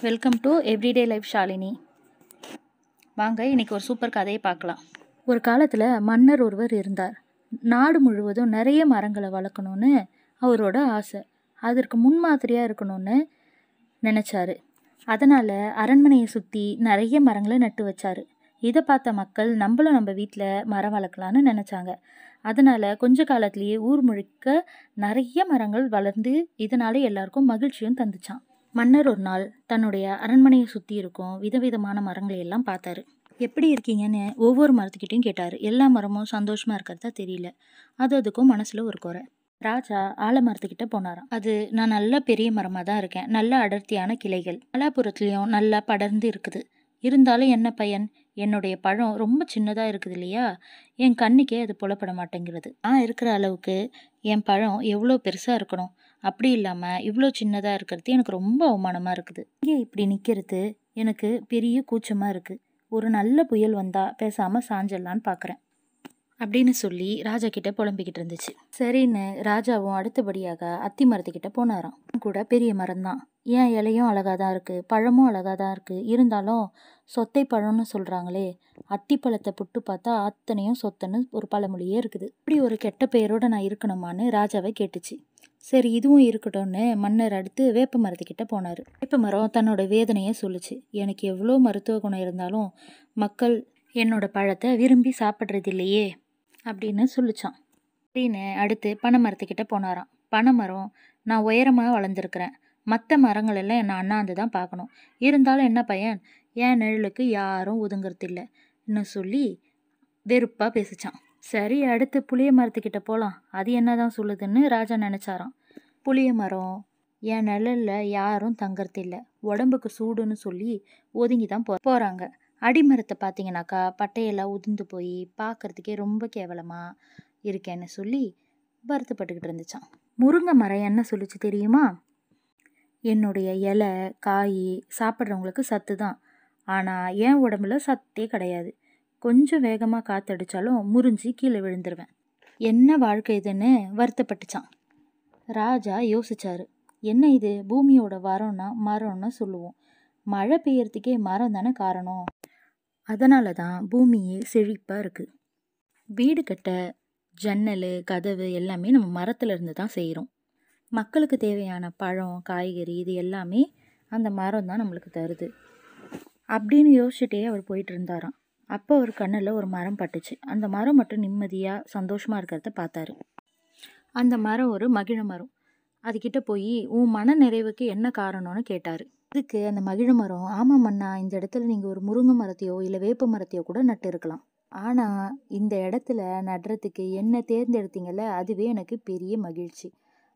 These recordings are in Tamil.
Welcome to everyday life Shalini. வாங்க இன்னைக்கு ஒரு சூப்பர் கதையை பார்க்கலாம். ஒரு காலத்தில் மன்னர் ஒருவர் இருந்தார். நாடு முழுவதும் நிறைய மரங்களை வளர்க்கணும்னு அவரோட ஆசை. அதற்கு முன்மாதிரியாக இருக்கணும்னு நினச்சாரு. அதனால் அரண்மனையை சுற்றி நிறைய மரங்களை நட்டு வச்சாரு. இதை பார்த்த மக்கள் நம்மளும் நம்ம வீட்டில் மரம் வளர்க்கலான்னு நினச்சாங்க. அதனால் கொஞ்ச காலத்திலேயே ஊர் முழுக்க நிறைய மரங்கள் வளர்ந்து இதனால எல்லாருக்கும் மகிழ்ச்சியும் தந்துச்சான். மன்னர் ஒரு நாள் தன்னுடைய அரண்மனையை சுற்றி இருக்கும் விதவிதமான மரங்களை எல்லாம் பார்த்தாரு. எப்படி இருக்கீங்கன்னு ஒவ்வொரு மரத்துக்கிட்டையும் கேட்டார். எல்லா மரமும் சந்தோஷமாக இருக்கிறதா தெரியல. அதுக்கும் மனசில் ஒரு குறை. ராஜா ஆலமரத்துக்கிட்ட போனாராம். அது நான் நல்ல பெரிய மரமாக தான் இருக்கேன், நல்ல அடர்த்தியான கிளைகள், நாலாபுரத்துலேயும் நல்லா படர்ந்து இருக்குது. இருந்தாலும் என்ன பயன்? என்னுடைய பழம் ரொம்ப சின்னதாக இருக்குது இல்லையா? என் கண்ணுக்கே அது புலப்பட மாட்டேங்கிறது. நான் இருக்கிற அளவுக்கு என் பழம் எவ்வளோ பெருசாக இருக்கணும். அப்படி இல்லாமல் இவ்வளோ சின்னதாக இருக்கிறது எனக்கு ரொம்ப அவமானமாக இருக்குது. இங்கே இப்படி நிற்கிறது எனக்கு பெரிய கூச்சமாக இருக்குது. ஒரு நல்ல புயல் வந்தால் பேசாமல் சாஞ்சிடலான்னு பார்க்குறேன் அப்படின்னு சொல்லி ராஜா கிட்ட புலம்பிக்கிட்டு இருந்துச்சு. சரின்னு ராஜாவும் அடுத்தபடியாக அத்தி மரத்துக்கிட்ட போனாராம். கூட பெரிய மரம் தான். ஏன் இலையும் அழகாக தான் இருக்குது, பழமும் அழகாக தான் இருக்குது. இருந்தாலும் சொத்தை பழம்னு சொல்கிறாங்களே, அத்தி பழத்தை புட்டு பார்த்தா அத்தனையும் சொத்துன்னு ஒரு பழமொழியே இருக்குது. இப்படி ஒரு கெட்ட பெயரோடு நான் இருக்கணுமான்னு ராஜாவை கேட்டுச்சு. சரி இதுவும் இருக்கட்டும்னு மன்னர் அடுத்து வேப்ப மரத்துக்கிட்ட போனார். வேப்ப மரம் தன்னோட வேதனையை சொல்லுச்சு. எனக்கு எவ்வளோ மருத்துவ குணம் இருந்தாலும் மக்கள் என்னோட பழத்தை விரும்பி சாப்பிட்றது இல்லையே அப்படின்னு சொல்லிச்சான். அப்படின்னு அடுத்து பனை மரத்துக்கிட்ட போனாராம். பனை மரம், நான் உயரமாக வளர்ந்துருக்கிறேன், மற்ற மரங்கள் எல்லாம் என்னை அண்ணாந்து தான் பார்க்கணும். இருந்தாலும் என்ன பையன், என் நிழலுக்கு யாரும் ஒதுங்கிறது இல்லைன்னு சொல்லி வெறுப்பாக பேசிச்சான். சரி அடுத்து புளிய மரத்துக்கிட்ட போகலாம், அது என்ன தான் சொல்லுதுன்னு ராஜா நினச்சாராம். புளிய மரம், என் நிழலில் யாரும் தங்கறது இல்லை, உடம்புக்கு சூடுன்னு சொல்லி ஒதுங்கி தான் போகிறாங்க. அடிமரத்தை பார்த்தீங்கன்னாக்கா பட்டையெல்லாம் உதிர்ந்து போய் பார்க்குறதுக்கே ரொம்ப கேவலமாக இருக்கேன்னு சொல்லி வருத்தப்பட்டுக்கிட்டு இருந்துச்சான். முருங்கை மரம் என்ன சொல்லிச்சு தெரியுமா? என்னுடைய இலை காய் சாப்பிட்றவங்களுக்கு சத்து தான், ஆனால் என் உடம்புல சத்தே கிடையாது. கொஞ்சம் வேகமாக காற்றடிச்சாலும் முறிஞ்சி கீழே விழுந்துருவேன். என்ன வாழ்க்கை இதுன்னு வருத்தப்பட்டுச்சான். ராஜா யோசிச்சாரு. என்ன இது, பூமியோட வரம்னா மரம்னு சொல்லுவோம், மழை பெய்யறதுக்கே மரம் தானே காரணம். அதனால தான் பூமியே செழிப்பாக இருக்குது. வீடு கட்ட ஜன்னல் கதவு எல்லாமே நம்ம மரத்துல இருந்து தான் செய்கிறோம். மக்களுக்கு தேவையான பழம் காய்கறி இது எல்லாமே அந்த மரம் தான் நம்மளுக்கு தருது அப்படின்னு யோசிச்சுட்டே அவர் போயிட்டு இருந்தாராம். அப்போ அவர் கண்ணில் ஒரு மரம் பட்டுச்சு. அந்த மரம் மட்டும் நிம்மதியாக சந்தோஷமாக இருக்கிறத பார்த்தாரு. அந்த மரம் ஒரு மகிழ மரம். அதுக்கிட்ட போய் உன் மன நிறைவுக்கு என்ன காரணம்னு கேட்டார். அதுக்கு அந்த மகிழ மரம், ஆமாம் மன்னா, இந்த இடத்துல நீங்கள் ஒரு முருங்கை மரத்தையோ இல்லை வேப்ப மரத்தையோ கூட நட்டு இருக்கலாம். ஆனால் இந்த இடத்துல நடுறதுக்கு என்ன தேர்ந்தெடுத்தீங்கல்ல, அதுவே எனக்கு பெரிய மகிழ்ச்சி,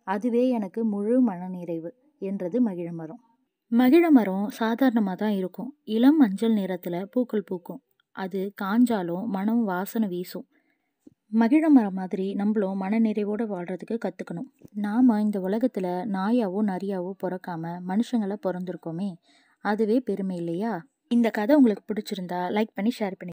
அதுவே எனக்கு முழு மன நிறைவு என்றது மகிழ மரம். மகிழ மரம் சாதாரணமாக தான் இருக்கும். இளம் மஞ்சள் நிறத்தில் பூக்கள் பூக்கும். அது காஞ்சாலும் மனம் வாசனை வீசும். மகிழ மரம் மாதிரி நம்மளும் மன நிறைவோடு வாழ்கிறதுக்கு கற்றுக்கணும். நாம் இந்த உலகத்தில் நாயாவோ நரியாவோ பிறக்காம மனுஷங்களை பிறந்திருக்கோமே, அதுவே பெருமை இல்லையா? இந்த கதை உங்களுக்கு பிடிச்சிருந்தா லைக் பண்ணி ஷேர் பண்ணி